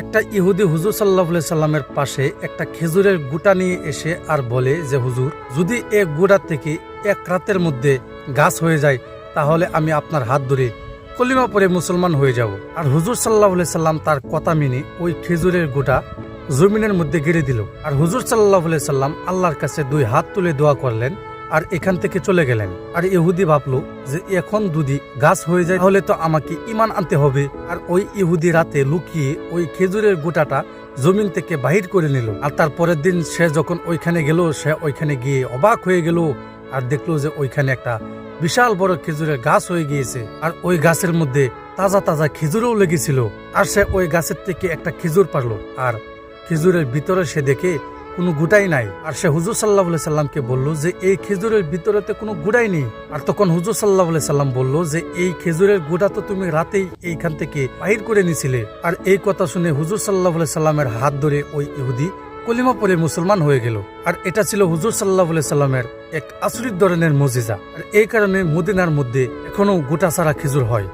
একটা ইহুদি হুজুর সাল্লাল্লাহু আলাইহি সাল্লামের পাশে একটা খেজুরের গুটা নিয়ে এসে আর বলে যে হুজুর, যদি এক গুড়া থেকে এক রাতের মধ্যে গাছ হয়ে যায় তাহলে আমি আপনার হাত ধরে কলিমা পড়ে মুসলমান হয়ে যাব। আর হুজুর সাল্লাল্লাহু আলাইহি সাল্লাম তার কথা মেনে ওই খেজুরের গুটা জমিনের মধ্যে গেড়ে দিল। আর হুজুর সাল্লাল্লাহু আলাইহি সাল্লাম আল্লাহর কাছে দুই হাত তুলে দোয়া করলেন আর এখান থেকে চলে গেলেন। আর ইহুদি ভাবলো যে এখন যদি গাছ হয়ে যায় তাহলে তো আমাকে ঈমান আনতে হবে। আর ওই ইহুদি রাতে লুকিয়ে ওই খেজুরের গোটাটা জমিন থেকে বাহির করে নিল। আর তার পরের দিন সে যখন ওইখানে গেল, সে ওইখানে গিয়ে অবাক হয়ে গেল আর দেখলো যে ওইখানে একটা বিশাল বড় খেজুরের গাছ হয়ে গিয়েছে। আর ওই গাছের মধ্যে তাজা তাজা খেজুরও লেগেছিল। আর সে ওই গাছের থেকে একটা খেজুর পারলো আর খেজুরের ভিতরে সে দেখে কোনো গুটাই নাই। আর সে হুজুর সাল্লাল্লাহু আলাইহি সাল্লামকে বলল যে এই খেজুরের ভিতরেতে কোনো গুড়াই নেই। আর তখন হুজুর সাল্লাল্লাহু আলাইহি সাল্লাম বলল যে এই খেজুরের গুড়া তো তুমি রাতেই এইখান থেকে বাহির করে নিছিলে। আর এই কথা শুনে হুজুর সাল্লাল্লাহু আলাইহি সাল্লামের হাত ধরে ওই ইহুদি কলিমা পড়ে মুসলমান হয়ে গেল। আর এটা ছিল হুজুর সাল্লাল্লাহু আলাইহি সাল্লামের এক আচরিত ধরনের মুজিজা। আর এই কারণে মদিনার মধ্যে এখনো গোটা ছাড়া খেজুর হয়।